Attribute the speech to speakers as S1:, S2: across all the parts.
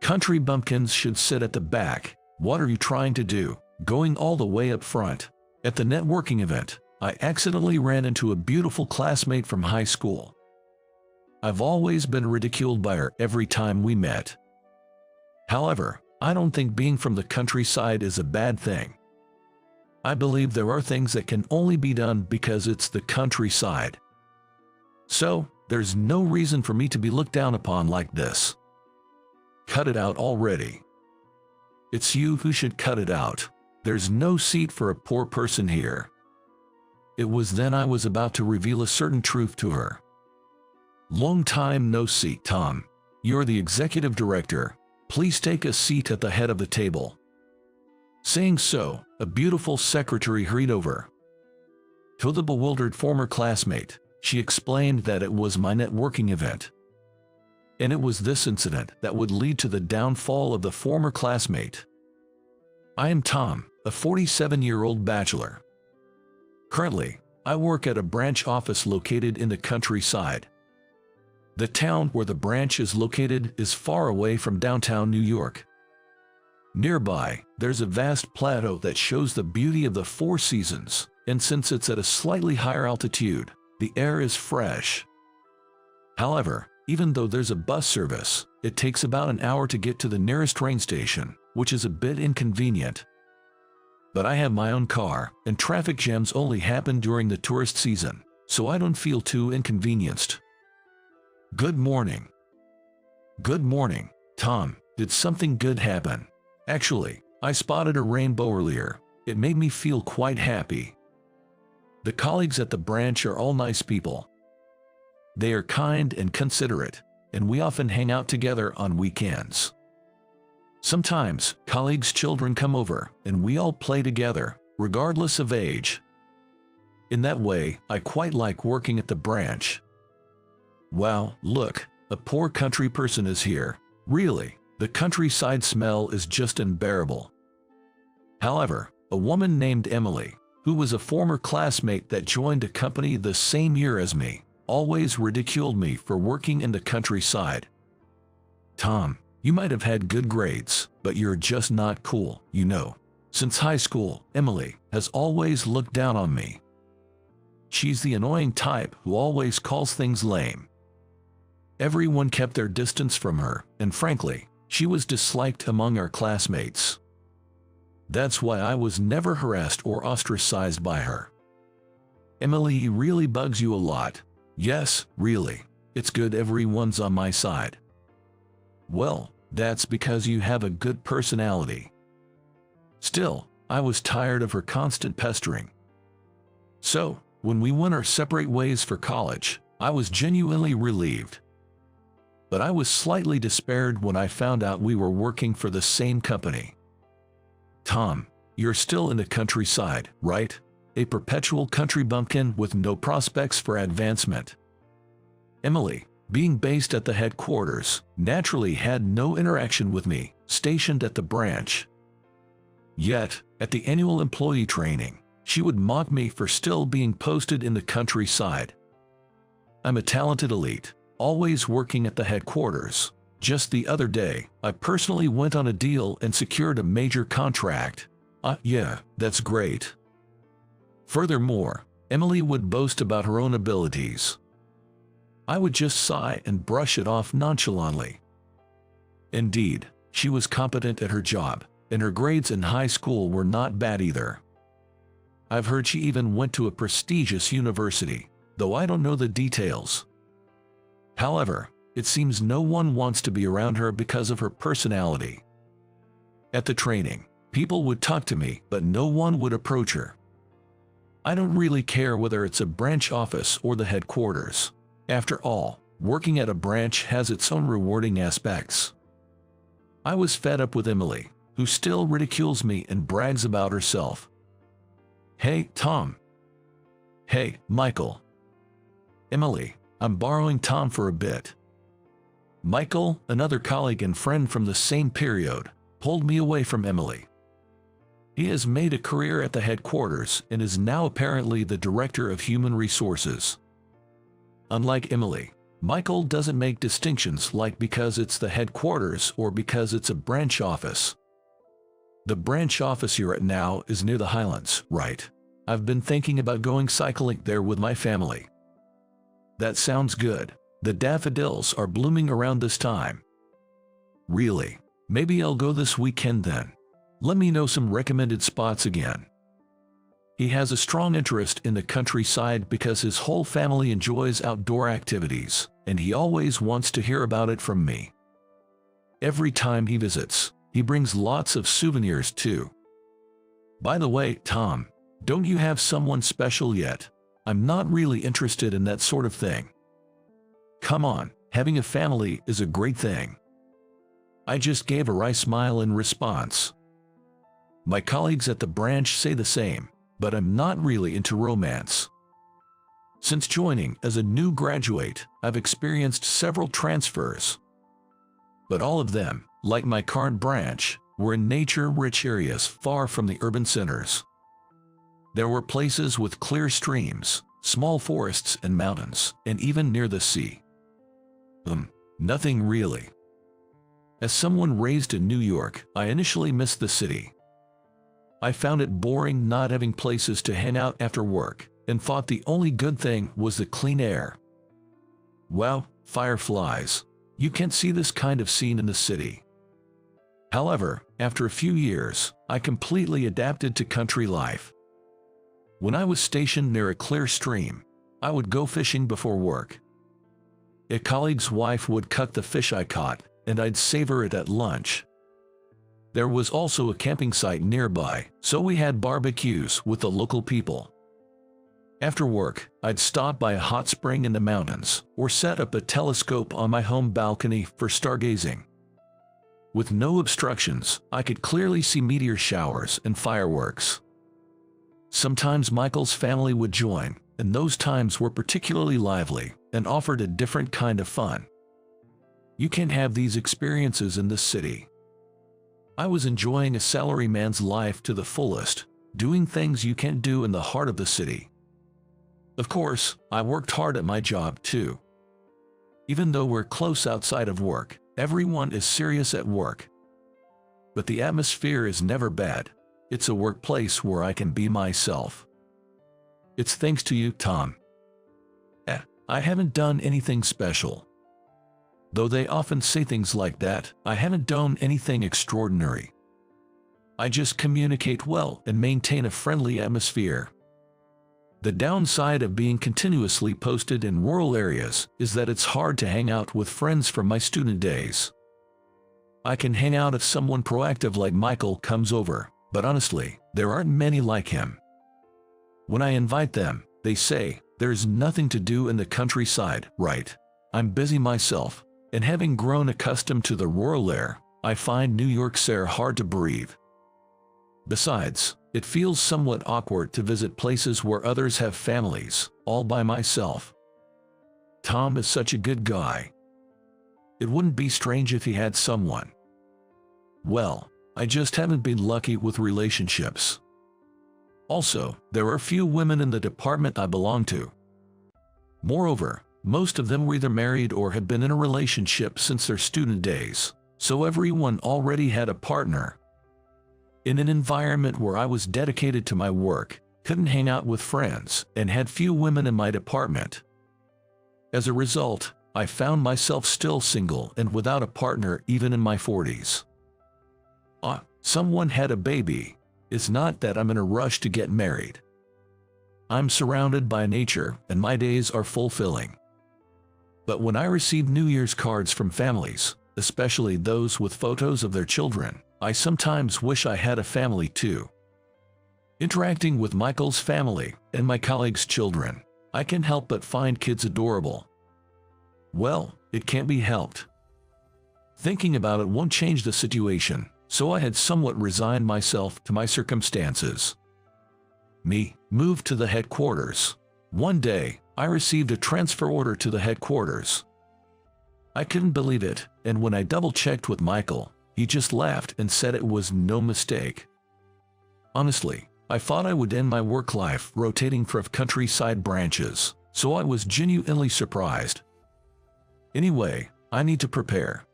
S1: Country bumpkins should sit at the back. What are you trying to do? Going all the way up front. At the networking event, I accidentally ran into a beautiful classmate from high school. I've always been ridiculed by her every time we met. However, I don't think being from the countryside is a bad thing. I believe there are things that can only be done because it's the countryside. So, there's no reason for me to be looked down upon like this. Cut it out already. It's you who should cut it out. There's no seat for a poor person here. It was then I was about to reveal a certain truth to her. Long time no see, Tom. You're the executive director. Please take a seat at the head of the table. Saying so, a beautiful secretary hurried over. To the bewildered former classmate, she explained that it was my networking event. And it was this incident that would lead to the downfall of the former classmate. I am Tom, a 47-year-old bachelor. Currently, I work at a branch office located in the countryside. The town where the branch is located is far away from downtown New York. Nearby, there's a vast plateau that shows the beauty of the four seasons, and since it's at a slightly higher altitude, the air is fresh. However, even though there's a bus service, it takes about an hour to get to the nearest train station, which is a bit inconvenient. But I have my own car, and traffic jams only happen during the tourist season, so I don't feel too inconvenienced. Good morning. Good morning, Tom. Did something good happen? Actually, I spotted a rainbow earlier. It made me feel quite happy. The colleagues at the branch are all nice people. They are kind and considerate, and we often hang out together on weekends. Sometimes, colleagues' children come over, and we all play together, regardless of age. In that way, I quite like working at the branch. Wow, look, a poor country person is here. Really, the countryside smell is just unbearable. However, a woman named Emily, who was a former classmate that joined a company the same year as me, always ridiculed me for working in the countryside. Tom, you might have had good grades, but you're just not cool, you know. Since high school, Emily has always looked down on me. She's the annoying type who always calls things lame. Everyone kept their distance from her, and frankly, she was disliked among our classmates. That's why I was never harassed or ostracized by her. Emily really bugs you a lot. Yes, really. It's good everyone's on my side. Well, that's because you have a good personality. Still, I was tired of her constant pestering. So, when we went our separate ways for college, I was genuinely relieved. But I was slightly despaired when I found out we were working for the same company. Tom, you're still in the countryside, right? A perpetual country bumpkin with no prospects for advancement. Emily, being based at the headquarters, naturally had no interaction with me, stationed at the branch. Yet, at the annual employee training, she would mock me for still being posted in the countryside. I'm a talented elite, always working at the headquarters. Just the other day, I personally went on a deal and secured a major contract. Yeah, that's great. Furthermore, Emily would boast about her own abilities. I would just sigh and brush it off nonchalantly. Indeed, she was competent at her job, and her grades in high school were not bad either. I've heard she even went to a prestigious university, though I don't know the details. However, it seems no one wants to be around her because of her personality. At the training, people would talk to me, but no one would approach her. I don't really care whether it's a branch office or the headquarters. After all, working at a branch has its own rewarding aspects. I was fed up with Emily, who still ridicules me and brags about herself. Hey, Tom. Hey, Michael. Emily, I'm borrowing Tom for a bit. Michael, another colleague and friend from the same period, pulled me away from Emily. He has made a career at the headquarters and is now apparently the director of human resources. Unlike Emily, Michael doesn't make distinctions like because it's the headquarters or because it's a branch office. The branch office you're at now is near the Highlands, right? I've been thinking about going cycling there with my family. That sounds good. The daffodils are blooming around this time. Really? Maybe I'll go this weekend then. Let me know some recommended spots again. He has a strong interest in the countryside because his whole family enjoys outdoor activities, and he always wants to hear about it from me. Every time he visits, he brings lots of souvenirs too. By the way, Tom, don't you have someone special yet? I'm not really interested in that sort of thing. Come on, having a family is a great thing. I just gave a wry smile in response. My colleagues at the branch say the same, but I'm not really into romance. Since joining as a new graduate, I've experienced several transfers. But all of them, like my current branch, were in nature-rich areas far from the urban centers. There were places with clear streams, small forests and mountains, and even near the sea. Nothing really. As someone raised in New York, I initially missed the city. I found it boring not having places to hang out after work, and thought the only good thing was the clean air. Well, fireflies. You can't see this kind of scene in the city. However, after a few years, I completely adapted to country life. When I was stationed near a clear stream, I would go fishing before work. A colleague's wife would cook the fish I caught, and I'd savor it at lunch. There was also a camping site nearby, so we had barbecues with the local people. After work, I'd stop by a hot spring in the mountains, or set up a telescope on my home balcony for stargazing. With no obstructions, I could clearly see meteor showers and fireworks. Sometimes Michael's family would join, and those times were particularly lively and offered a different kind of fun. You can't have these experiences in this city. I was enjoying a salaryman's life to the fullest, doing things you can't do in the heart of the city. Of course, I worked hard at my job too. Even though we're close outside of work, everyone is serious at work. But the atmosphere is never bad. It's a workplace where I can be myself. It's thanks to you, Tom. I haven't done anything special. Though they often say things like that, I haven't done anything extraordinary. I just communicate well and maintain a friendly atmosphere. The downside of being continuously posted in rural areas is that it's hard to hang out with friends from my student days. I can hang out if someone proactive like Michael comes over, but honestly, there aren't many like him. When I invite them, they say, "There's nothing to do in the countryside, right?" I'm busy myself. And having grown accustomed to the rural air, I find New York's air hard to breathe. Besides, it feels somewhat awkward to visit places where others have families, all by myself. Tom is such a good guy. It wouldn't be strange if he had someone. Well, I just haven't been lucky with relationships. Also, there are few women in the department I belong to. Moreover, most of them were either married or had been in a relationship since their student days, so everyone already had a partner. In an environment where I was dedicated to my work, couldn't hang out with friends, and had few women in my department. As a result, I found myself still single and without a partner even in my 40s. Someone had a baby. It's not that I'm in a rush to get married. I'm surrounded by nature, and my days are fulfilling. But when I receive New Year's cards from families, especially those with photos of their children, I sometimes wish I had a family too. Interacting with Michael's family and my colleagues' children, I can't help but find kids adorable. Well, it can't be helped. Thinking about it won't change the situation, so I had somewhat resigned myself to my circumstances. Moved to the headquarters. One day, I received a transfer order to the headquarters. I couldn't believe it, and when I double-checked with Michael, he just laughed and said it was no mistake. Honestly, I thought I would end my work life rotating from countryside branches, so I was genuinely surprised. Anyway, I need to prepare.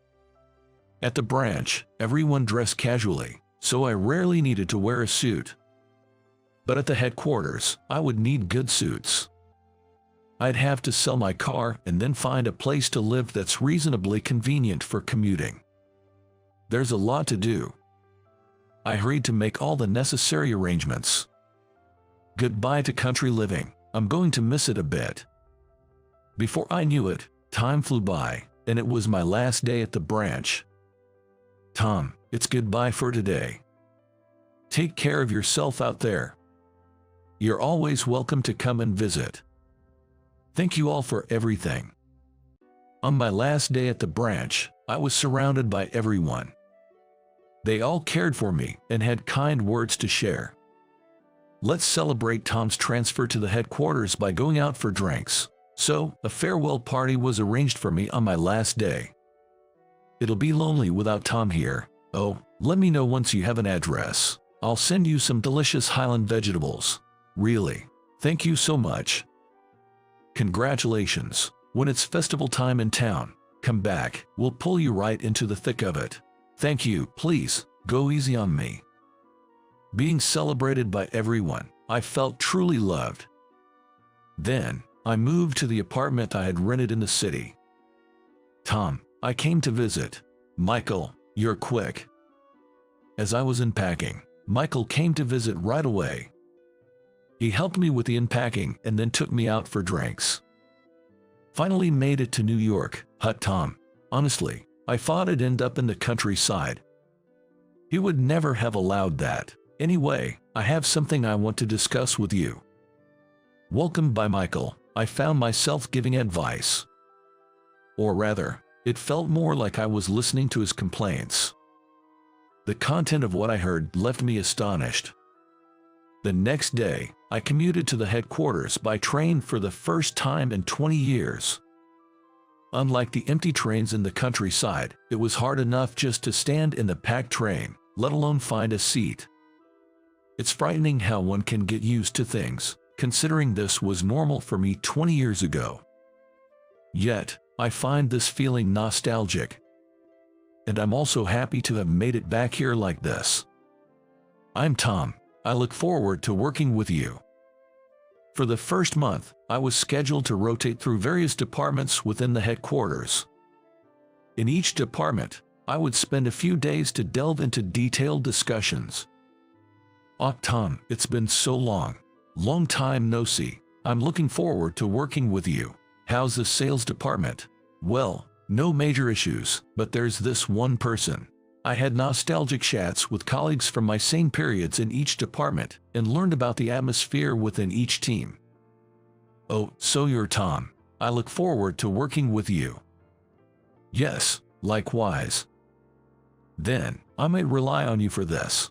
S1: At the branch, everyone dressed casually, so I rarely needed to wear a suit. But at the headquarters, I would need good suits. I'd have to sell my car and then find a place to live that's reasonably convenient for commuting. There's a lot to do. I hurried to make all the necessary arrangements. Goodbye to country living. I'm going to miss it a bit. Before I knew it, time flew by, and it was my last day at the branch. Tom, it's goodbye for today. Take care of yourself out there. You're always welcome to come and visit. Thank you all for everything. On my last day at the branch, I was surrounded by everyone. They all cared for me and had kind words to share. Let's celebrate Tom's transfer to the headquarters by going out for drinks. So, a farewell party was arranged for me on my last day. It'll be lonely without Tom here. Oh, let me know once you have an address. I'll send you some delicious Highland vegetables. Really. Thank you so much. Congratulations. When it's festival time in town, come back. We'll pull you right into the thick of it. Thank you. Please, go easy on me. Being celebrated by everyone, I felt truly loved. Then, I moved to the apartment I had rented in the city. Tom, I came to visit. Michael, you're quick. As I was unpacking, Michael came to visit right away. He helped me with the unpacking and then took me out for drinks. Finally made it to New York. Tom. Honestly, I thought I'd end up in the countryside. He would never have allowed that. Anyway, I have something I want to discuss with you. Welcomed by Michael, I found myself giving advice. Or rather, it felt more like I was listening to his complaints. The content of what I heard left me astonished. The next day, I commuted to the headquarters by train for the first time in 20 years. Unlike the empty trains in the countryside, it was hard enough just to stand in the packed train, let alone find a seat. It's frightening how one can get used to things, considering this was normal for me 20 years ago. Yet, I find this feeling nostalgic. And I'm also happy to have made it back here like this. I'm Tom. I look forward to working with you. For the first month, I was scheduled to rotate through various departments within the headquarters. In each department, I would spend a few days to delve into detailed discussions. Tom, it's been so long. Long time no see. I'm looking forward to working with you. How's the sales department? Well, no major issues, but there's this one person. I had nostalgic chats with colleagues from my same periods in each department and learned about the atmosphere within each team. Oh, so you're Tom. I look forward to working with you. Yes, likewise. Then, I might rely on you for this.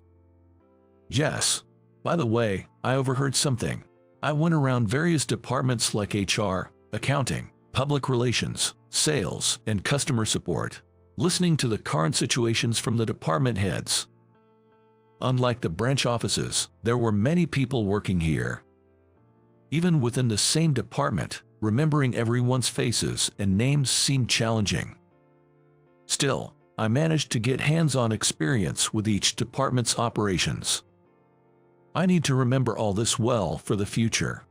S1: Yes. By the way, I overheard something. I went around various departments like HR, accounting, public relations, sales, and customer support, listening to the current situations from the department heads. Unlike the branch offices, there were many people working here. Even within the same department, remembering everyone's faces and names seemed challenging. Still, I managed to get hands-on experience with each department's operations. I need to remember all this well for the future.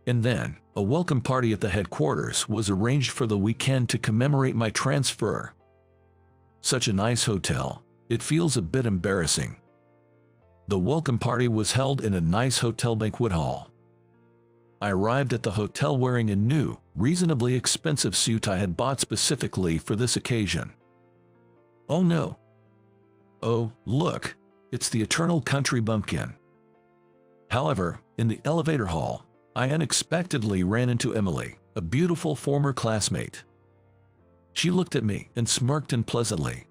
S1: And then, a welcome party at the headquarters was arranged for the weekend to commemorate my transfer. Such a nice hotel, it feels a bit embarrassing. The welcome party was held in a nice hotel banquet hall. I arrived at the hotel wearing a new, reasonably expensive suit I had bought specifically for this occasion. Oh no. Oh, look, it's the eternal country bumpkin. However, in the elevator hall, I unexpectedly ran into Emily, a beautiful former classmate. She looked at me and smirked unpleasantly.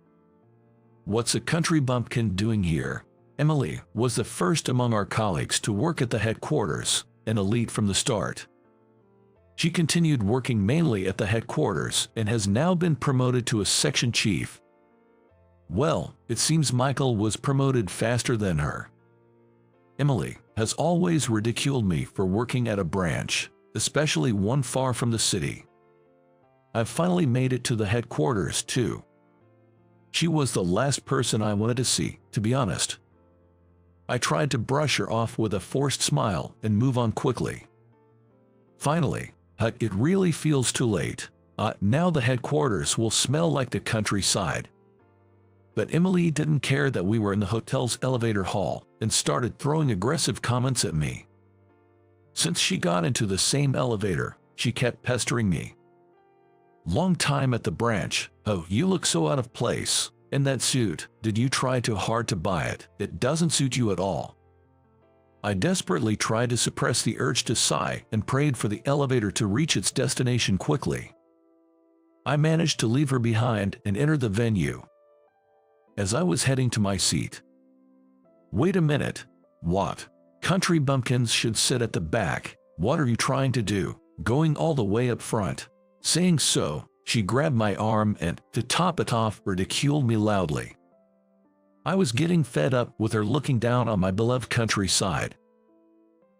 S1: What's a country bumpkin doing here? Emily was the first among our colleagues to work at the headquarters, an elite from the start. She continued working mainly at the headquarters and has now been promoted to a section chief. Well, it seems Michael was promoted faster than her. Emily has always ridiculed me for working at a branch, especially one far from the city. I've finally made it to the headquarters too. She was the last person I wanted to see, to be honest. I tried to brush her off with a forced smile and move on quickly. Finally, it really feels too late. Now the headquarters will smell like the countryside. But Emily didn't care that we were in the hotel's elevator hall and started throwing aggressive comments at me. Since she got into the same elevator, she kept pestering me. Long time at the branch. Oh, you look so out of place. In that suit, did you try too hard to buy it? It doesn't suit you at all. I desperately tried to suppress the urge to sigh and prayed for the elevator to reach its destination quickly. I managed to leave her behind and enter the venue. As I was heading to my seat. Wait a minute. What? Country bumpkins should sit at the back. What are you trying to do? Going all the way up front. Saying so, she grabbed my arm and, to top it off, ridiculed me loudly. I was getting fed up with her looking down on my beloved countryside.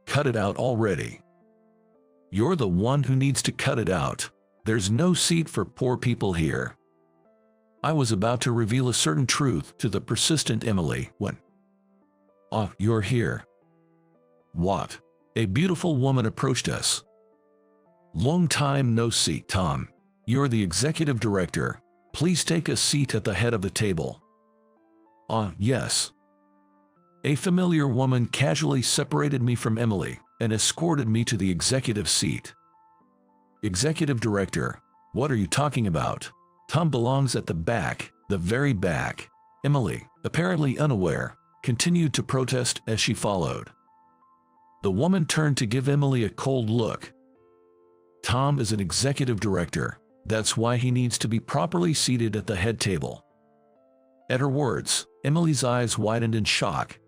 S1: Cut it out already. You're the one who needs to cut it out. There's no seat for poor people here. I was about to reveal a certain truth to the persistent Emily when, "Oh, you're here." What? A beautiful woman approached us. "Long time no see, Tom. You're the executive director. Please take a seat at the head of the table." Yes. A familiar woman casually separated me from Emily and escorted me to the executive seat. Executive director, what are you talking about? Tom belongs at the back, the very back. Emily, apparently unaware, continued to protest as she followed. The woman turned to give Emily a cold look. Tom is an executive director. That's why he needs to be properly seated at the head table. At her words, Emily's eyes widened in shock.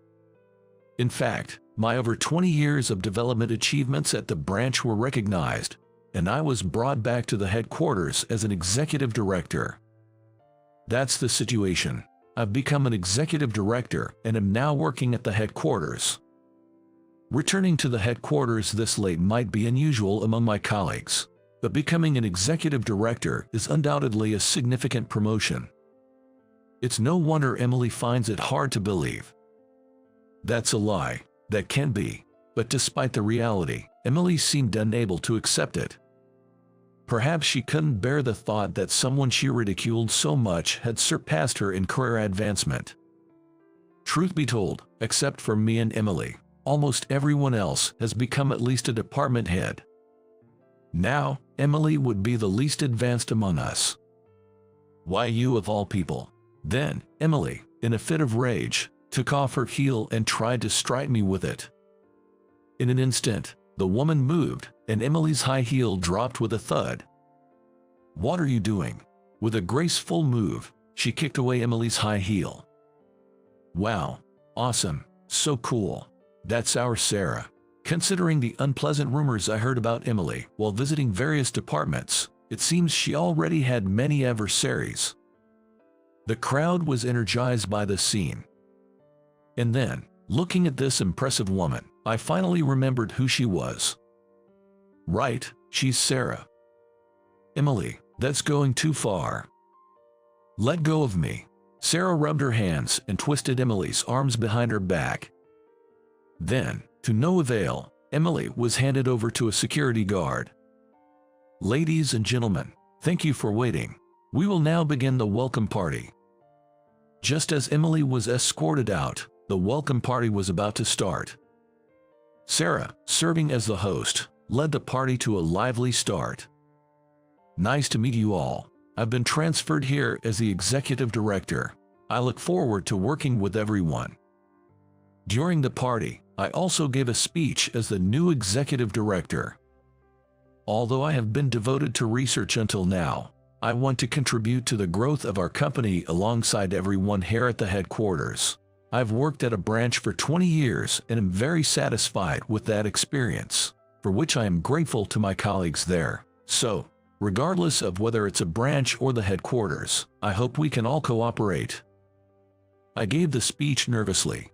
S1: In fact, my over 20 years of development achievements at the branch were recognized, and I was brought back to the headquarters as an executive director. That's the situation. I've become an executive director and am now working at the headquarters. Returning to the headquarters this late might be unusual among my colleagues, but becoming an executive director is undoubtedly a significant promotion. It's no wonder Emily finds it hard to believe. That's a lie. That can be. But despite the reality, Emily seemed unable to accept it. Perhaps she couldn't bear the thought that someone she ridiculed so much had surpassed her in career advancement. Truth be told, except for me and Emily, almost everyone else has become at least a department head. Now, Emily would be the least advanced among us. Why you of all people? Then, Emily, in a fit of rage, took off her heel and tried to strike me with it. In an instant, the woman moved, and Emily's high heel dropped with a thud. What are you doing? With a graceful move, she kicked away Emily's high heel. Wow, awesome, so cool. That's our Sarah. Considering the unpleasant rumors I heard about Emily while visiting various departments, it seems she already had many adversaries. The crowd was energized by the scene. And then, looking at this impressive woman, I finally remembered who she was. Right, she's Sarah. Emily, that's going too far. Let go of me. Sarah rubbed her hands and twisted Emily's arms behind her back. Then, to no avail, Emily was handed over to a security guard. Ladies and gentlemen, thank you for waiting. We will now begin the welcome party. Just as Emily was escorted out, the welcome party was about to start. Sarah, serving as the host, led the party to a lively start. Nice to meet you all. I've been transferred here as the executive director. I look forward to working with everyone. During the party, I also gave a speech as the new executive director. Although I have been devoted to research until now, I want to contribute to the growth of our company alongside everyone here at the headquarters. I've worked at a branch for 20 years and am very satisfied with that experience, for which I am grateful to my colleagues there. So, regardless of whether it's a branch or the headquarters, I hope we can all cooperate. I gave the speech nervously.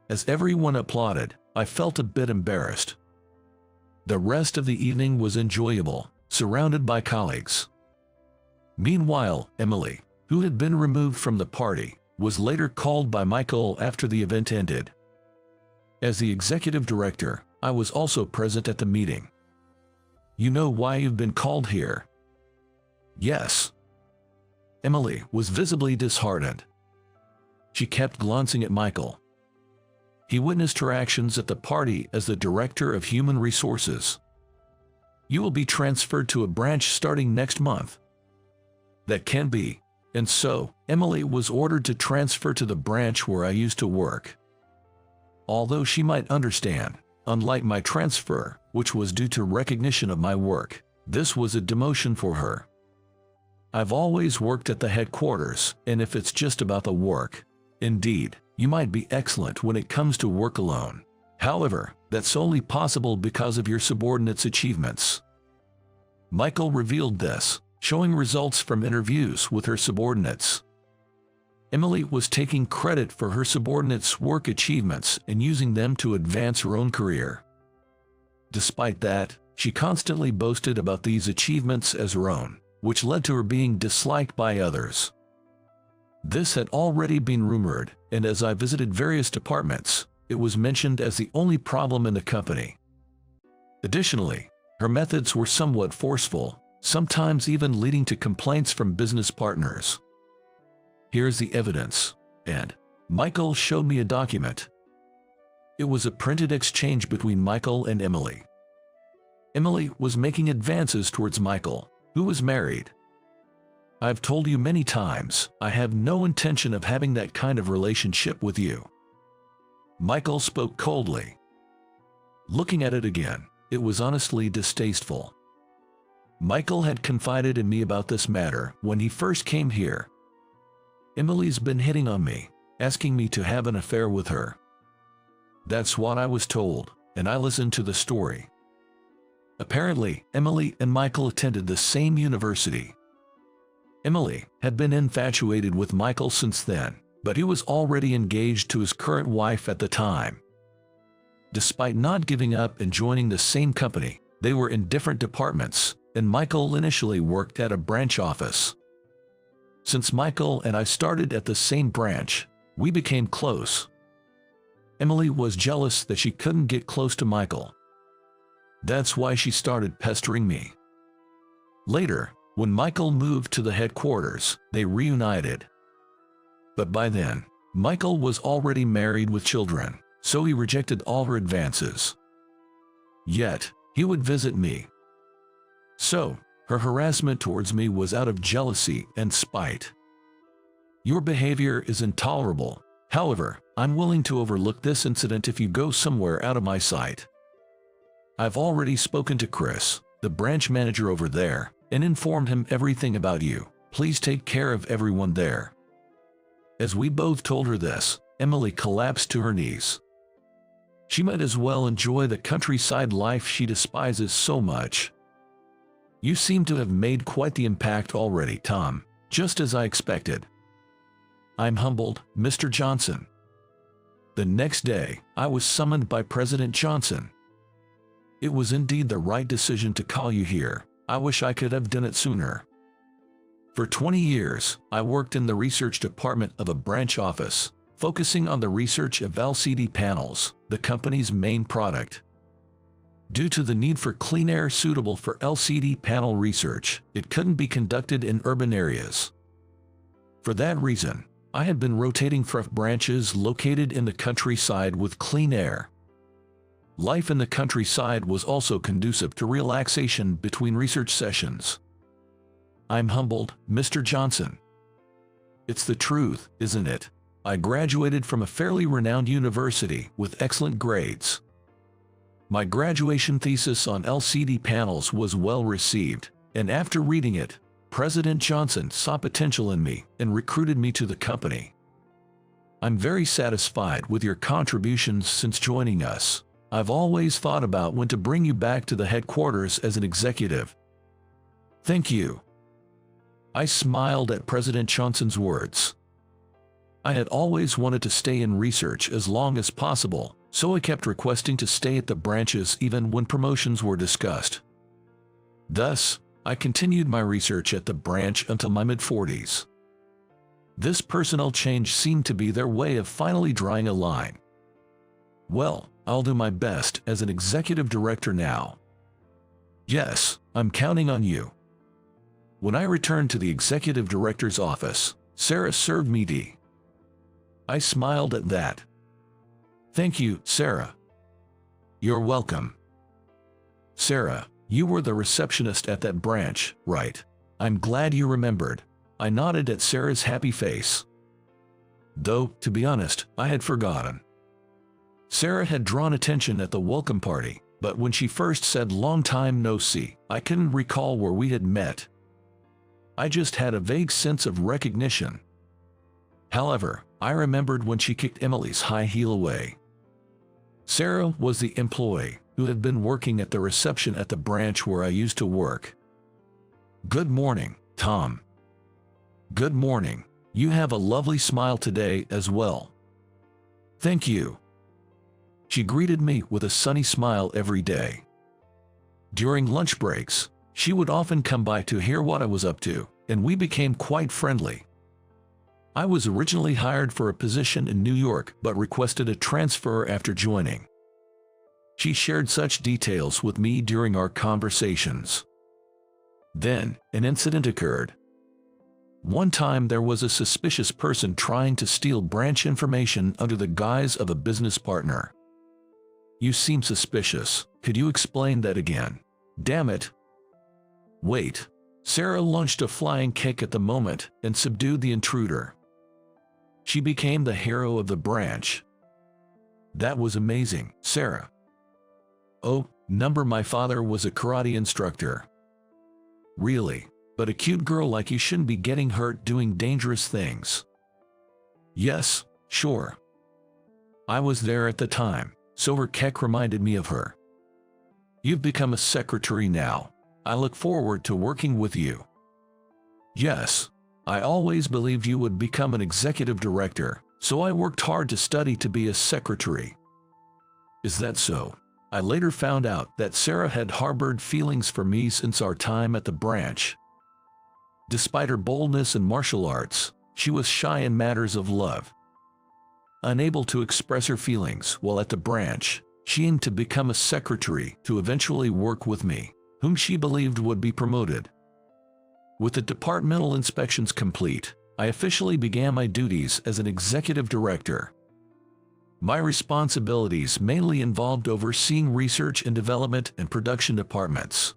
S1: As everyone applauded, I felt a bit embarrassed. The rest of the evening was enjoyable. surrounded by colleagues. Meanwhile, Emily, who had been removed from the party, was later called by Michael after the event ended. As the executive director, I was also present at the meeting. You know why you've been called here? Yes. Emily was visibly disheartened. She kept glancing at Michael. He witnessed her actions at the party as the Director of Human Resources. You will be transferred to a branch starting next month. That can be. And so, Emily was ordered to transfer to the branch where I used to work. Although she might understand, unlike my transfer, which was due to recognition of my work, this was a demotion for her. I've always worked at the headquarters, and if it's just about the work, indeed, you might be excellent when it comes to work alone. However, that's only possible because of your subordinates' achievements. Michael revealed this, showing results from interviews with her subordinates. Emily was taking credit for her subordinates' work achievements and using them to advance her own career. Despite that, she constantly boasted about these achievements as her own, which led to her being disliked by others. This had already been rumored, and as I visited various departments, it was mentioned as the only problem in the company. Additionally, her methods were somewhat forceful, sometimes even leading to complaints from business partners. Here's the evidence, and Michael showed me a document. It was a printed exchange between Michael and Emily. Emily was making advances towards Michael, who was married. I've told you many times, I have no intention of having that kind of relationship with you. Michael spoke coldly. Looking at it again, it was honestly distasteful. Michael had confided in me about this matter when he first came here. Emily's been hitting on me, asking me to have an affair with her. That's what I was told, and I listened to the story. Apparently, Emily and Michael attended the same university. Emily had been infatuated with Michael since then, but he was already engaged to his current wife at the time. Despite not giving up and joining the same company, they were in different departments, and Michael initially worked at a branch office. Since Michael and I started at the same branch, we became close. Emily was jealous that she couldn't get close to Michael. That's why she started pestering me. Later, when Michael moved to the headquarters, they reunited. But by then, Michael was already married with children, so he rejected all her advances. Yet, he would visit me. So, her harassment towards me was out of jealousy and spite. Your behavior is intolerable. However, I'm willing to overlook this incident if you go somewhere out of my sight. I've already spoken to Chris, the branch manager over there, and informed him everything about you. Please take care of everyone there. As we both told her this, Emily collapsed to her knees. She might as well enjoy the countryside life she despises so much. You seem to have made quite the impact already, Tom, just as I expected. I'm humbled, Mr. Johnson. The next day, I was summoned by President Johnson. It was indeed the right decision to call you here. I wish I could have done it sooner. For 20 years, I worked in the research department of a branch office, focusing on the research of LCD panels, the company's main product. Due to the need for clean air suitable for LCD panel research, it couldn't be conducted in urban areas. For that reason, I had been rotating from branches located in the countryside with clean air. Life in the countryside was also conducive to relaxation between research sessions. I'm humbled, Mr. Johnson. It's the truth, isn't it? I graduated from a fairly renowned university with excellent grades. My graduation thesis on LCD panels was well received, and after reading it, President Johnson saw potential in me and recruited me to the company. I'm very satisfied with your contributions since joining us. I've always thought about when to bring you back to the headquarters as an executive. Thank you. I smiled at President Johnson's words. I had always wanted to stay in research as long as possible, so I kept requesting to stay at the branches even when promotions were discussed. Thus, I continued my research at the branch until my mid-40s. This personnel change seemed to be their way of finally drawing a line. Well, I'll do my best as an executive director now. Yes, I'm counting on you. When I returned to the executive director's office, Sarah served me tea. I smiled at that. Thank you, Sarah. You're welcome. Sarah, you were the receptionist at that branch, right? I'm glad you remembered. I nodded at Sarah's happy face. Though, to be honest, I had forgotten. Sarah had drawn attention at the welcome party, but when she first said long time no see, I couldn't recall where we had met. I just had a vague sense of recognition. However, I remembered when she kicked Emily's high heel away. Sarah was the employee who had been working at the reception at the branch where I used to work. Good morning, Tom. Good morning. You have a lovely smile today as well. Thank you. She greeted me with a sunny smile every day. During lunch breaks, she would often come by to hear what I was up to, and we became quite friendly. I was originally hired for a position in New York but requested a transfer after joining. She shared such details with me during our conversations. Then, an incident occurred. One time there was a suspicious person trying to steal branch information under the guise of a business partner. You seem suspicious. Could you explain that again? Damn it. Wait. Sarah launched a flying kick at the moment and subdued the intruder. She became the hero of the branch. That was amazing, Sarah. Oh, my father was a karate instructor. Really? But a cute girl like you shouldn't be getting hurt doing dangerous things. Yes, sure. I was there at the time, so her kick reminded me of her. You've become a secretary now. I look forward to working with you. Yes, I always believed you would become an executive director, so I worked hard to study to be a secretary. Is that so? I later found out that Sarah had harbored feelings for me since our time at the branch. Despite her boldness in martial arts, she was shy in matters of love. Unable to express her feelings while at the branch, she aimed to become a secretary to eventually work with me, whom she believed would be promoted. With the departmental inspections complete, I officially began my duties as an executive director. My responsibilities mainly involved overseeing research and development and production departments.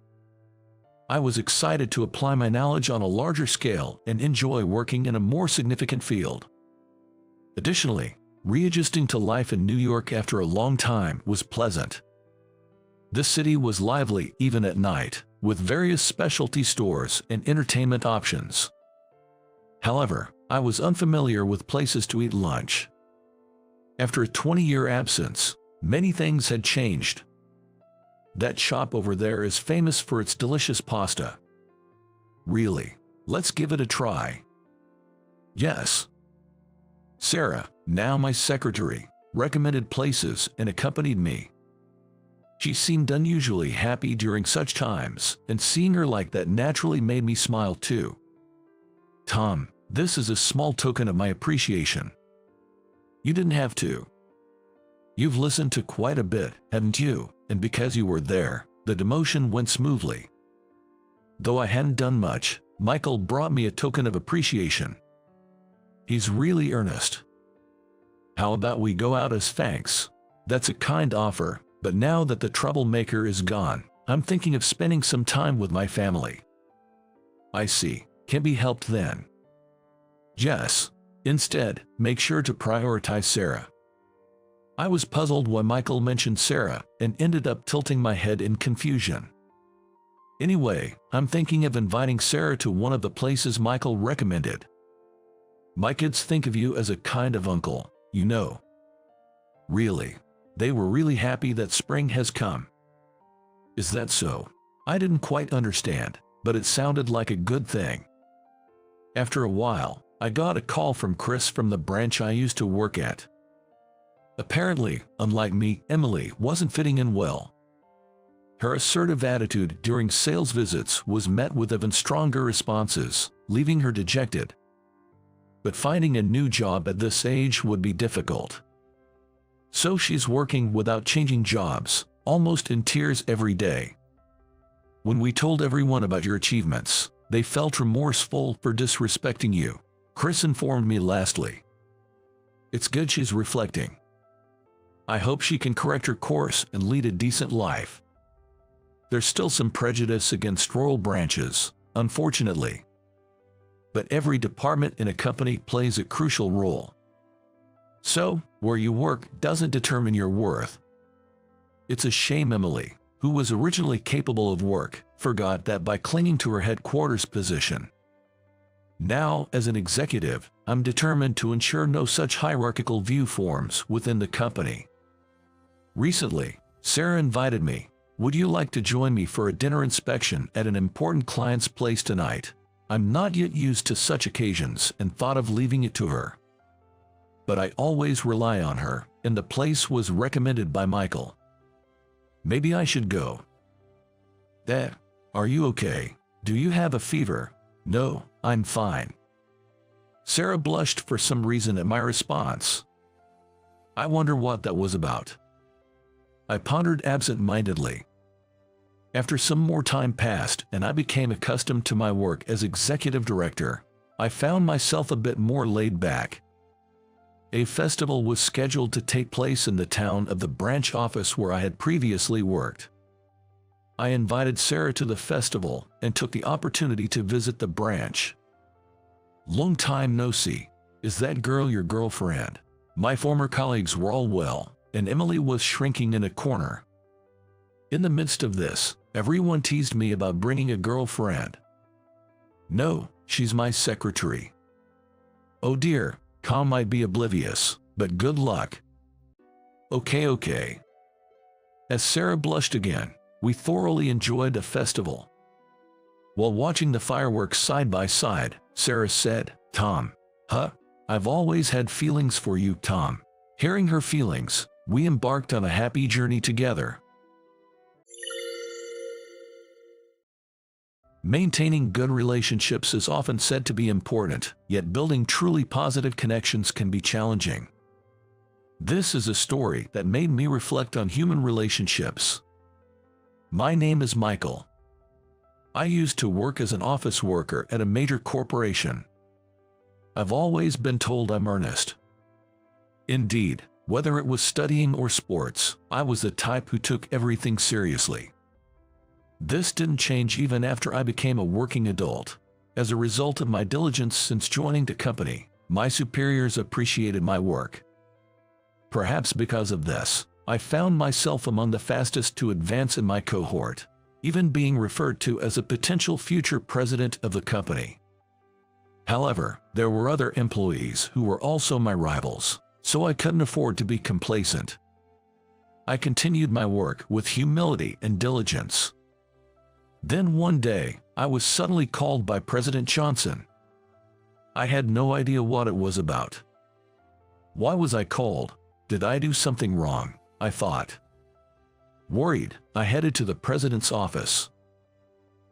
S1: I was excited to apply my knowledge on a larger scale and enjoy working in a more significant field. Additionally, readjusting to life in New York after a long time was pleasant. This city was lively even at night, with various specialty stores and entertainment options. However, I was unfamiliar with places to eat lunch. After a 20-year absence, many things had changed. That shop over there is famous for its delicious pasta. Really? Let's give it a try. Yes. Sarah, now my secretary, recommended places and accompanied me. She seemed unusually happy during such times, and seeing her like that naturally made me smile too. Tom, this is a small token of my appreciation. You didn't have to. You've listened to quite a bit, haven't you? And because you were there, the demotion went smoothly. Though I hadn't done much, Michael brought me a token of appreciation. He's really earnest. How about we go out as thanks? That's a kind offer, but now that the troublemaker is gone, I'm thinking of spending some time with my family. I see. Can be helped then. Yes. Instead, make sure to prioritize Sarah. I was puzzled when Michael mentioned Sarah and ended up tilting my head in confusion. Anyway, I'm thinking of inviting Sarah to one of the places Michael recommended. My kids think of you as a kind of uncle, you know. Really? They were really happy that spring has come. Is that so? I didn't quite understand, but it sounded like a good thing. After a while, I got a call from Chris from the branch I used to work at. Apparently, unlike me, Emily wasn't fitting in well. Her assertive attitude during sales visits was met with even stronger responses, leaving her dejected. But finding a new job at this age would be difficult. So she's working without changing jobs, almost in tears every day. When we told everyone about your achievements, they felt remorseful for disrespecting you, Chris informed me lastly. It's good she's reflecting. I hope she can correct her course and lead a decent life. There's still some prejudice against rural branches, unfortunately. But every department in a company plays a crucial role. So, where you work doesn't determine your worth. It's a shame Emily, who was originally capable of work, forgot that by clinging to her headquarters position. Now, as an executive, I'm determined to ensure no such hierarchical view forms within the company. Recently, Sarah invited me. Would you like to join me for a dinner inspection at an important client's place tonight? I'm not yet used to such occasions and thought of leaving it to her. But I always rely on her, and the place was recommended by Michael. Maybe I should go. Dad, are you okay? Do you have a fever? No, I'm fine. Sarah blushed for some reason at my response. I wonder what that was about. I pondered absent-mindedly. After some more time passed and I became accustomed to my work as executive director, I found myself a bit more laid back. A festival was scheduled to take place in the town of the branch office where I had previously worked. I invited Sarah to the festival and took the opportunity to visit the branch. Long time no see. Is that girl your girlfriend? My former colleagues were all well, and Emily was shrinking in a corner. In the midst of this, everyone teased me about bringing a girlfriend. No, she's my secretary. Oh dear, Calm might be oblivious, but good luck. Okay. As Sarah blushed again, we thoroughly enjoyed the festival. While watching the fireworks side by side, Sarah said, Tom. I've always had feelings for you, Tom. Hearing her feelings, we embarked on a happy journey together. Maintaining good relationships is often said to be important, yet building truly positive connections can be challenging. This is a story that made me reflect on human relationships. My name is Michael. I used to work as an office worker at a major corporation. I've always been told I'm earnest. Indeed, whether it was studying or sports, I was the type who took everything seriously. This didn't change even after I became a working adult. As a result of my diligence since joining the company, my superiors appreciated my work. Perhaps because of this, I found myself among the fastest to advance in my cohort, even being referred to as a potential future president of the company. However, there were other employees who were also my rivals, so I couldn't afford to be complacent. I continued my work with humility and diligence. Then one day, I was suddenly called by President Johnson. I had no idea what it was about. Why was I called? Did I do something wrong? I thought. Worried, I headed to the president's office.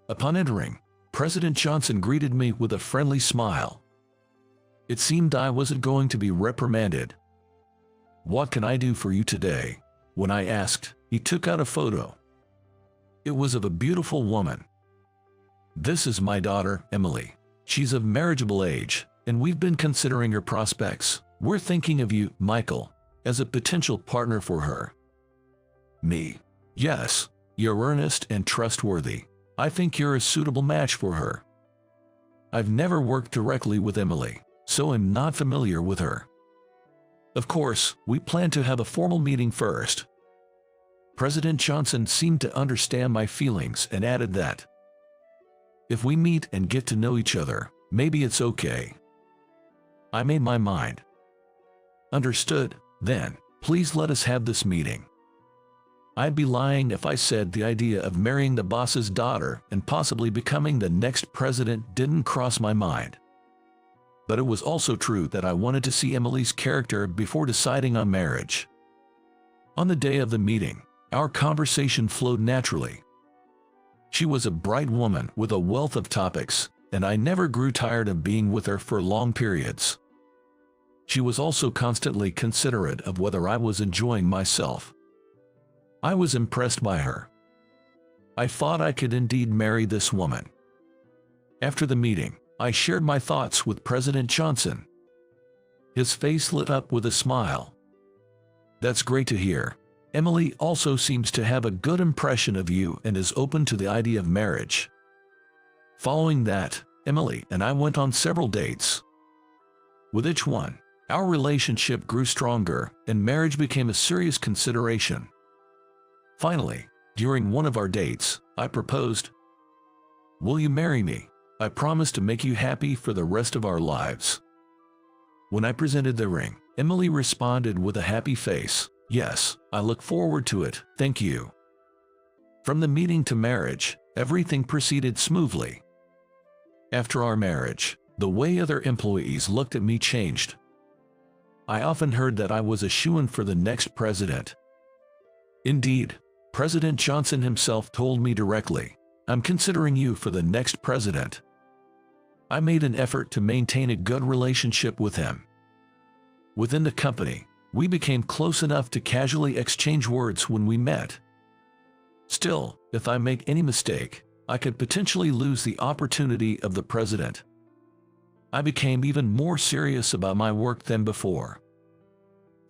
S1: Upon entering, President Johnson greeted me with a friendly smile. It seemed I wasn't going to be reprimanded. What can I do for you today? When I asked, he took out a photo. It was of a beautiful woman. This is my daughter, Emily. She's of marriageable age, and we've been considering her prospects. We're thinking of you, Michael, as a potential partner for her. Me. Yes, you're earnest and trustworthy. I think you're a suitable match for her. I've never worked directly with Emily, so I'm not familiar with her. Of course, we plan to have a formal meeting first. President Johnson seemed to understand my feelings and added that if we meet and get to know each other, maybe it's okay. I made my mind. Understood, then, please let us have this meeting. I'd be lying if I said the idea of marrying the boss's daughter and possibly becoming the next president didn't cross my mind. But it was also true that I wanted to see Emily's character before deciding on marriage. On the day of the meeting, Our conversation flowed naturally. She was a bright woman with a wealth of topics, and I never grew tired of being with her for long periods. She was also constantly considerate of whether I was enjoying myself. I was impressed by her. I thought I could indeed marry this woman. After the meeting, I shared my thoughts with President Johnson. His face lit up with a smile. "That's great to hear. Emily also seems to have a good impression of you and is open to the idea of marriage." Following that, Emily and I went on several dates. With each one, our relationship grew stronger and marriage became a serious consideration. Finally, during one of our dates, I proposed. "Will you marry me? I promise to make you happy for the rest of our lives." When I presented the ring, Emily responded with a happy face, "Yes, I look forward to it, thank you." From the meeting to marriage, everything proceeded smoothly. After our marriage, the way other employees looked at me changed. I often heard that I was a shoo-in for the next president. Indeed, President Johnson himself told me directly, "I'm considering you for the next president." I made an effort to maintain a good relationship with him. Within the company, we became close enough to casually exchange words when we met. Still, if I make any mistake, I could potentially lose the opportunity of the president. I became even more serious about my work than before.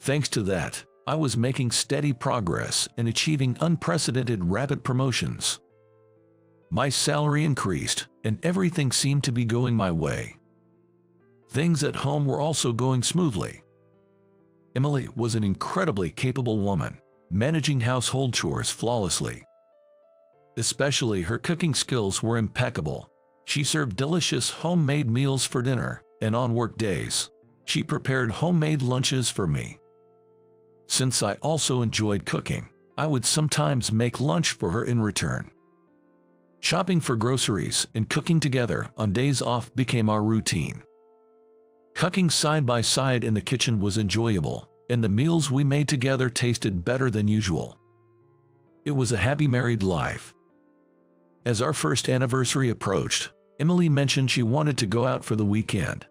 S1: Thanks to that, I was making steady progress and achieving unprecedented rapid promotions. My salary increased, and everything seemed to be going my way. Things at home were also going smoothly. Emily was an incredibly capable woman, managing household chores flawlessly. Especially her cooking skills were impeccable. She served delicious homemade meals for dinner, and on work days, she prepared homemade lunches for me. Since I also enjoyed cooking, I would sometimes make lunch for her in return. Shopping for groceries and cooking together on days off became our routine. Cooking side by side in the kitchen was enjoyable, and the meals we made together tasted better than usual. It was a happy married life. As our first anniversary approached, Emily mentioned she wanted to go out for the weekend.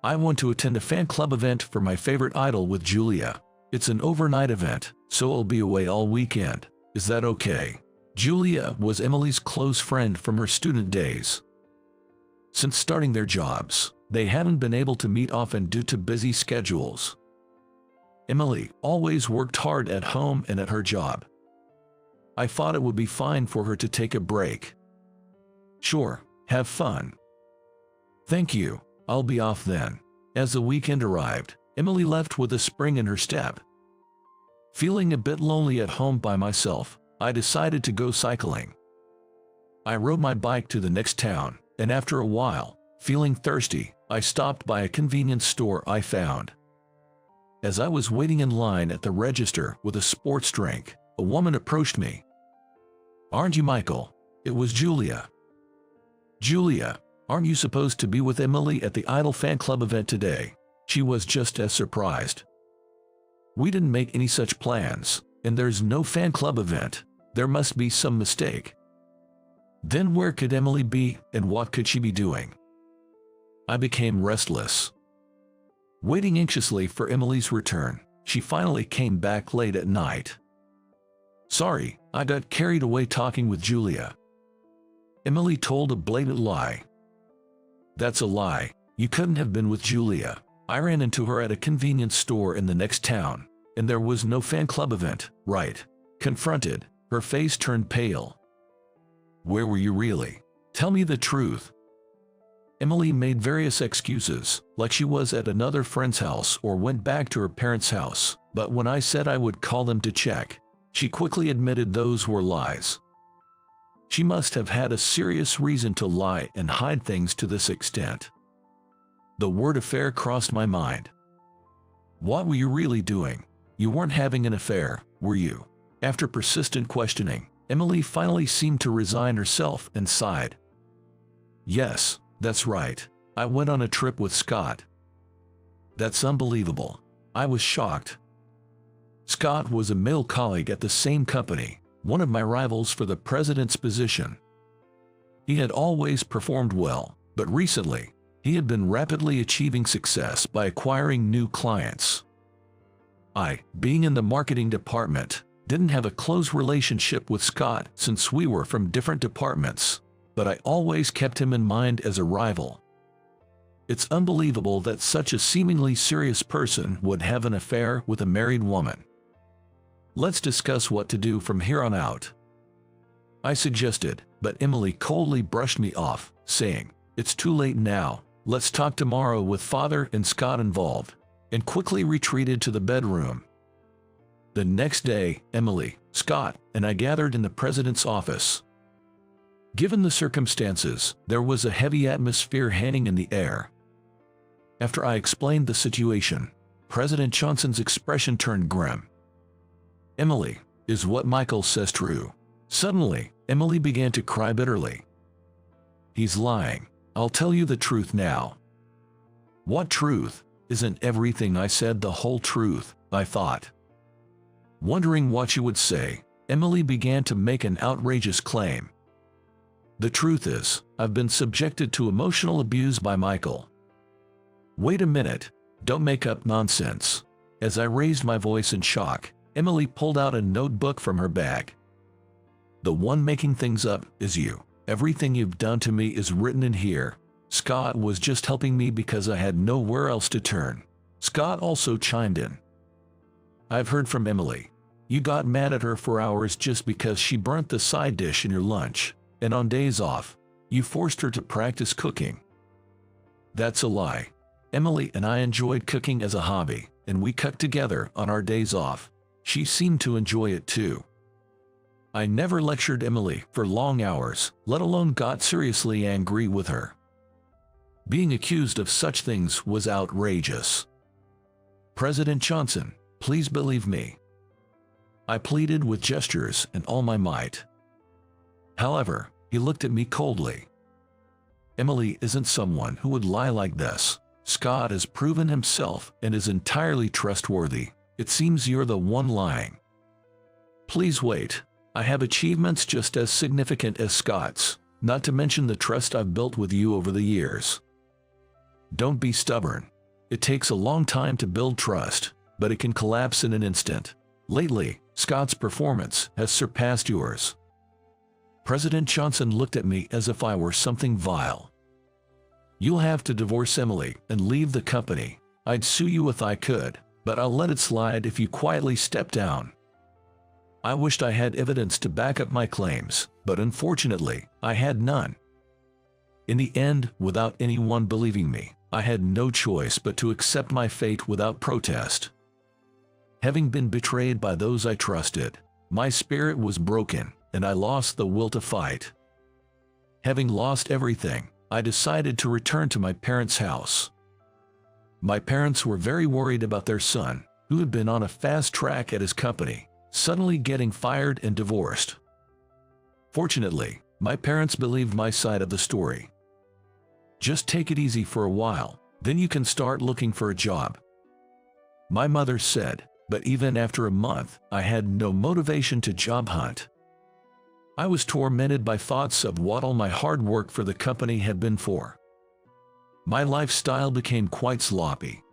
S1: "I want to attend a fan club event for my favorite idol with Julia. It's an overnight event, so I'll be away all weekend. Is that okay?" Julia was Emily's close friend from her student days. Since starting their jobs, they hadn't been able to meet often due to busy schedules. Emily always worked hard at home and at her job. I thought it would be fine for her to take a break. "Sure, have fun." "Thank you, I'll be off then." As the weekend arrived, Emily left with a spring in her step. Feeling a bit lonely at home by myself, I decided to go cycling. I rode my bike to the next town, and after a while, feeling thirsty, I stopped by a convenience store I found. As I was waiting in line at the register with a sports drink, a woman approached me. "Aren't you Michael?" It was Julia. "Julia, aren't you supposed to be with Emily at the Idol fan club event today?" She was just as surprised. "We didn't make any such plans, and there's no fan club event. There must be some mistake." Then where could Emily be, and what could she be doing? I became restless. Waiting anxiously for Emily's return, she finally came back late at night. "Sorry, I got carried away talking with Julia." Emily told a blatant lie. "That's a lie. You couldn't have been with Julia. I ran into her at a convenience store in the next town, and there was no fan club event, right?" Confronted, her face turned pale. "Where were you really? Tell me the truth." Emily made various excuses, like she was at another friend's house or went back to her parents' house, but when I said I would call them to check, she quickly admitted those were lies. She must have had a serious reason to lie and hide things to this extent. The word affair crossed my mind. What were you really doing? You weren't having an affair, were you? After persistent questioning, Emily finally seemed to resign herself and sighed. "Yes, that's right. I went on a trip with Scott." "That's unbelievable." I was shocked. Scott was a male colleague at the same company, one of my rivals for the president's position. He had always performed well, but recently, he had been rapidly achieving success by acquiring new clients. I, being in the marketing department, didn't have a close relationship with Scott since we were from different departments, but I always kept him in mind as a rival. It's unbelievable that such a seemingly serious person would have an affair with a married woman. Let's discuss what to do from here on out, I suggested, but Emily coldly brushed me off, saying, "It's too late now, let's talk tomorrow with Father and Scott involved," and quickly retreated to the bedroom. The next day, Emily, Scott, and I gathered in the president's office. Given the circumstances, there was a heavy atmosphere hanging in the air. After I explained the situation, President Johnson's expression turned grim. "Emily, is what Michael says true?" Suddenly, Emily began to cry bitterly. "He's lying. I'll tell you the truth now." "What truth? Isn't everything I said the whole truth?" I thought. Wondering what she would say, Emily began to make an outrageous claim. "The truth is, I've been subjected to emotional abuse by Michael." "Wait a minute, don't make up nonsense." As I raised my voice in shock, Emily pulled out a notebook from her bag. "The one making things up is you. Everything you've done to me is written in here. Scott was just helping me because I had nowhere else to turn." Scott also chimed in. "I've heard from Emily. You got mad at her for hours just because she burnt the side dish in your lunch, and on days off, you forced her to practice cooking." "That's a lie. Emily and I enjoyed cooking as a hobby, and we cooked together on our days off. She seemed to enjoy it too." I never lectured Emily for long hours, let alone got seriously angry with her. Being accused of such things was outrageous. "President Johnson, please believe me," I pleaded with gestures and all my might. However, he looked at me coldly. "Emily isn't someone who would lie like this. Scott has proven himself and is entirely trustworthy. It seems you're the one lying." "Please wait. I have achievements just as significant as Scott's, not to mention the trust I've built with you over the years." "Don't be stubborn. It takes a long time to build trust, but it can collapse in an instant. Lately, Scott's performance has surpassed yours." President Johnson looked at me as if I were something vile. "You'll have to divorce Emily and leave the company. I'd sue you if I could, but I'll let it slide if you quietly step down." I wished I had evidence to back up my claims, but unfortunately, I had none. In the end, without anyone believing me, I had no choice but to accept my fate without protest. Having been betrayed by those I trusted, my spirit was broken, and I lost the will to fight. Having lost everything, I decided to return to my parents' house. My parents were very worried about their son, who had been on a fast track at his company, suddenly getting fired and divorced. Fortunately, my parents believed my side of the story. "Just take it easy for a while, then you can start looking for a job," my mother said, but even after a month, I had no motivation to job hunt. I was tormented by thoughts of what all my hard work for the company had been for. My lifestyle became quite sloppy.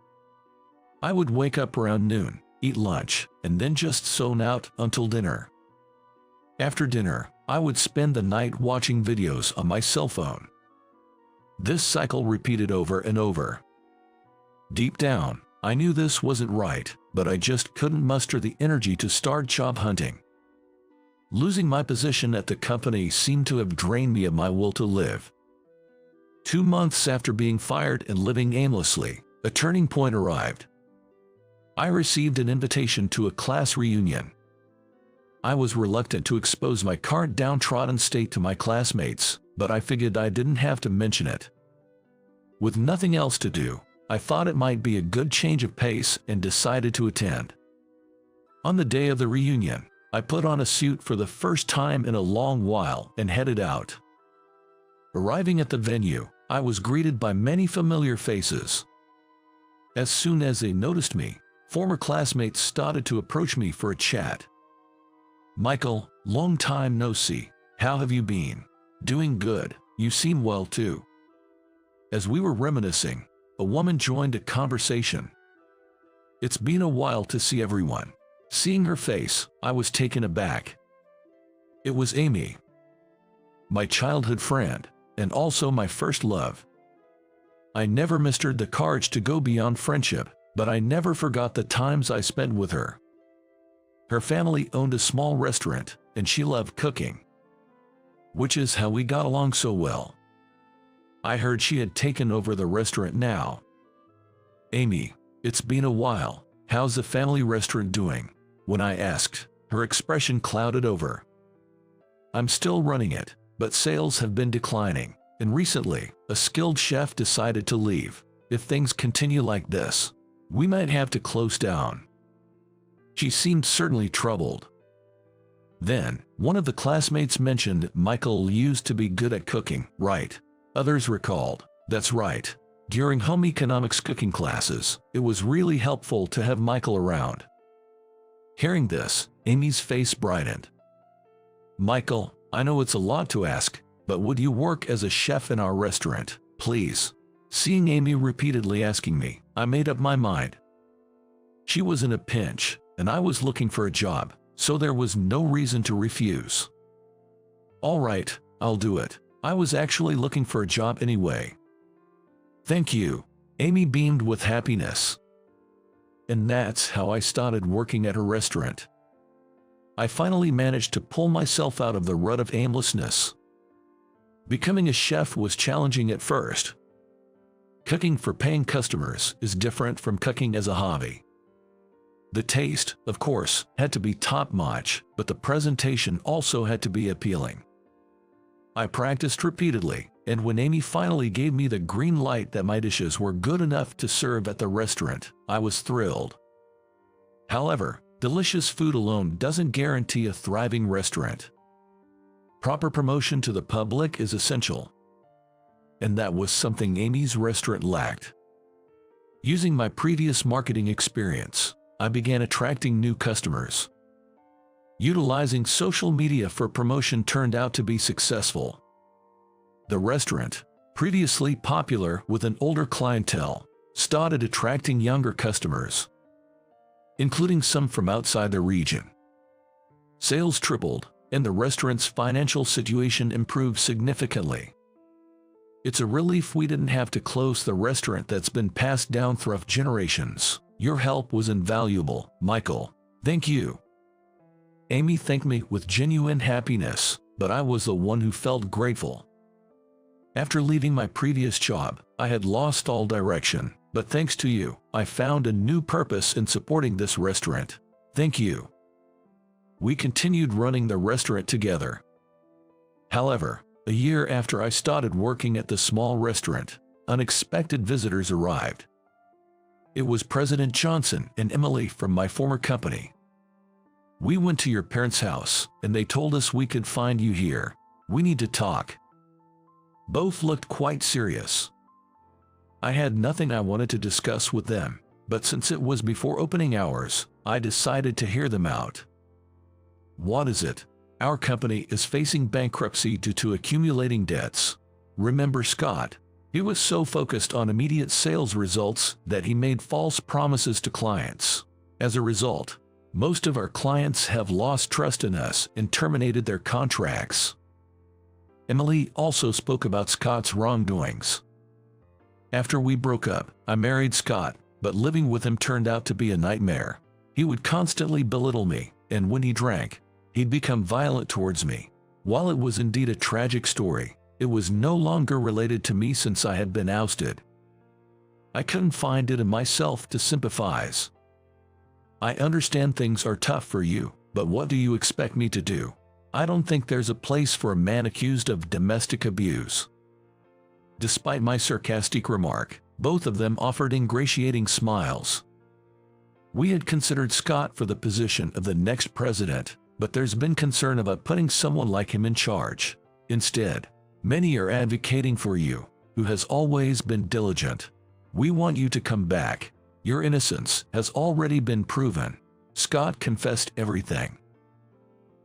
S1: I would wake up around noon, eat lunch, and then just zone out until dinner. After dinner, I would spend the night watching videos on my cell phone. This cycle repeated over and over. Deep down, I knew this wasn't right, but I just couldn't muster the energy to start job hunting. Losing my position at the company seemed to have drained me of my will to live. 2 months after being fired and living aimlessly, a turning point arrived. I received an invitation to a class reunion. I was reluctant to expose my current downtrodden state to my classmates, but I figured I didn't have to mention it. With nothing else to do, I thought it might be a good change of pace and decided to attend. On the day of the reunion, I put on a suit for the first time in a long while and headed out. Arriving at the venue, I was greeted by many familiar faces. As soon as they noticed me, former classmates started to approach me for a chat. "Michael, long time no see. How have you been?" "Doing good. You seem well too." As we were reminiscing, a woman joined a conversation. "It's been a while to see everyone." Seeing her face, I was taken aback. It was Amy, my childhood friend, and also my first love. I never mustered the courage to go beyond friendship, but I never forgot the times I spent with her. Her family owned a small restaurant, and she loved cooking, which is how we got along so well. I heard she had taken over the restaurant now. "Amy, it's been a while. How's the family restaurant doing?" When I asked, her expression clouded over. "I'm still running it, but sales have been declining, and recently, a skilled chef decided to leave. If things continue like this, we might have to close down." She seemed certainly troubled. Then, one of the classmates mentioned Michael used to be good at cooking, right? Others recalled, "That's right. During home economics cooking classes, it was really helpful to have Michael around." Hearing this, Amy's face brightened. "Michael, I know it's a lot to ask, but would you work as a chef in our restaurant, please?" Seeing Amy repeatedly asking me, I made up my mind. She was in a pinch, and I was looking for a job, so there was no reason to refuse. "All right, I'll do it. I was actually looking for a job anyway." "Thank you." Amy beamed with happiness. And that's how I started working at her restaurant. I finally managed to pull myself out of the rut of aimlessness. Becoming a chef was challenging at first. Cooking for paying customers is different from cooking as a hobby. The taste, of course, had to be top-notch, but the presentation also had to be appealing. I practiced repeatedly, and when Amy finally gave me the green light that my dishes were good enough to serve at the restaurant, I was thrilled. However, delicious food alone doesn't guarantee a thriving restaurant. Proper promotion to the public is essential. And that was something Amy's restaurant lacked. Using my previous marketing experience, I began attracting new customers. Utilizing social media for promotion turned out to be successful. The restaurant, previously popular with an older clientele, started attracting younger customers, including some from outside the region. Sales tripled, and the restaurant's financial situation improved significantly. It's a relief we didn't have to close the restaurant that's been passed down through generations. Your help was invaluable, Michael. Thank you. Amy thanked me with genuine happiness, but I was the one who felt grateful. After leaving my previous job, I had lost all direction, but thanks to you, I found a new purpose in supporting this restaurant. Thank you. We continued running the restaurant together. However, a year after I started working at the small restaurant, unexpected visitors arrived. It was President Johnson and Emily from my former company. "We went to your parents' house, and they told us we could find you here. We need to talk." Both looked quite serious. I had nothing I wanted to discuss with them, but since it was before opening hours, I decided to hear them out. "What is it?" "Our company is facing bankruptcy due to accumulating debts. Remember Scott? He was so focused on immediate sales results that he made false promises to clients. As a result, most of our clients have lost trust in us and terminated their contracts." Emily also spoke about Scott's wrongdoings. "After we broke up, I married Scott, but living with him turned out to be a nightmare. He would constantly belittle me, and when he drank, he'd become violent towards me. While it was indeed a tragic story, it was no longer related to me since I had been ousted. I couldn't find it in myself to sympathize. I understand things are tough for you, but what do you expect me to do? I don't think there's a place for a man accused of domestic abuse." Despite my sarcastic remark, both of them offered ingratiating smiles. We had considered Scott for the position of the next president, but there's been concern about putting someone like him in charge. Instead, many are advocating for you, who has always been diligent. We want you to come back. Your innocence has already been proven. Scott confessed everything.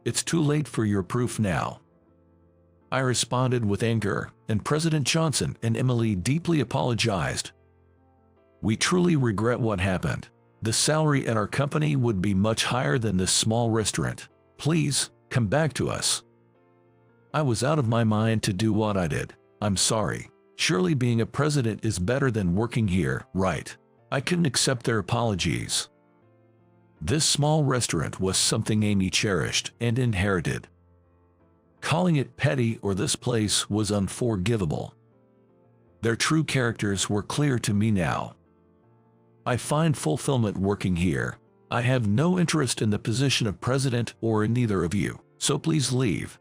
S1: It's too late for your proof now. I responded with anger, and President Johnson and Emily deeply apologized. We truly regret what happened. The salary at our company would be much higher than this small restaurant. Please, come back to us. I was out of my mind to do what I did. I'm sorry. Surely being a president is better than working here, right? I couldn't accept their apologies. This small restaurant was something Amy cherished and inherited. Calling it petty or this place was unforgivable. Their true characters were clear to me now. I find fulfillment working here. I have no interest in the position of president or in neither of you, so please leave.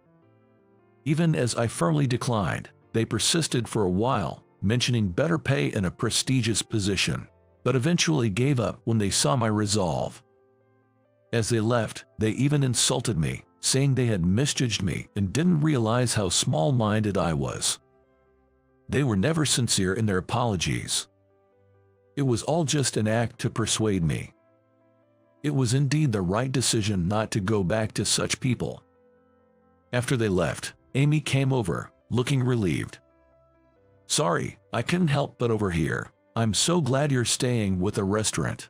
S1: Even as I firmly declined, they persisted for a while, mentioning better pay and a prestigious position, but eventually gave up when they saw my resolve. As they left, they even insulted me, saying they had misjudged me and didn't realize how small-minded I was. They were never sincere in their apologies. It was all just an act to persuade me. It was indeed the right decision not to go back to such people. After they left, Amy came over, looking relieved. Sorry, I couldn't help but overhear. I'm so glad you're staying with the restaurant.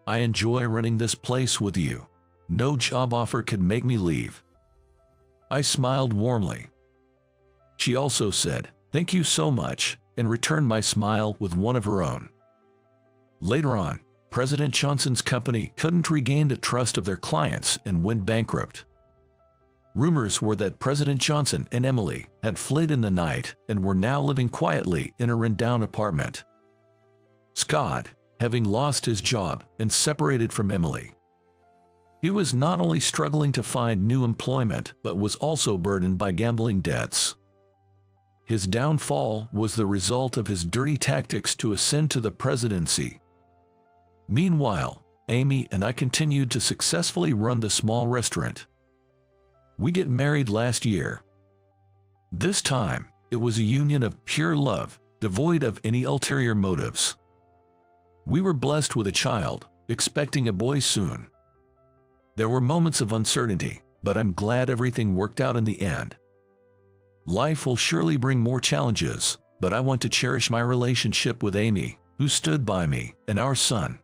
S1: I enjoy running this place with you. No job offer could make me leave. I smiled warmly. She also said, "Thank you so much," and returned my smile with one of her own. Later on, President Johnson's company couldn't regain the trust of their clients and went bankrupt. Rumors were that President Johnson and Emily had fled in the night and were now living quietly in a rundown apartment. Scott, having lost his job and separated from Emily, he was not only struggling to find new employment but was also burdened by gambling debts. His downfall was the result of his dirty tactics to ascend to the presidency. Meanwhile, Amy and I continued to successfully run the small restaurant. We get married last year. This time, it was a union of pure love, devoid of any ulterior motives. We were blessed with a child, expecting a boy soon. There were moments of uncertainty, but I'm glad everything worked out in the end. Life will surely bring more challenges, but I want to cherish my relationship with Amy, who stood by me, and our son.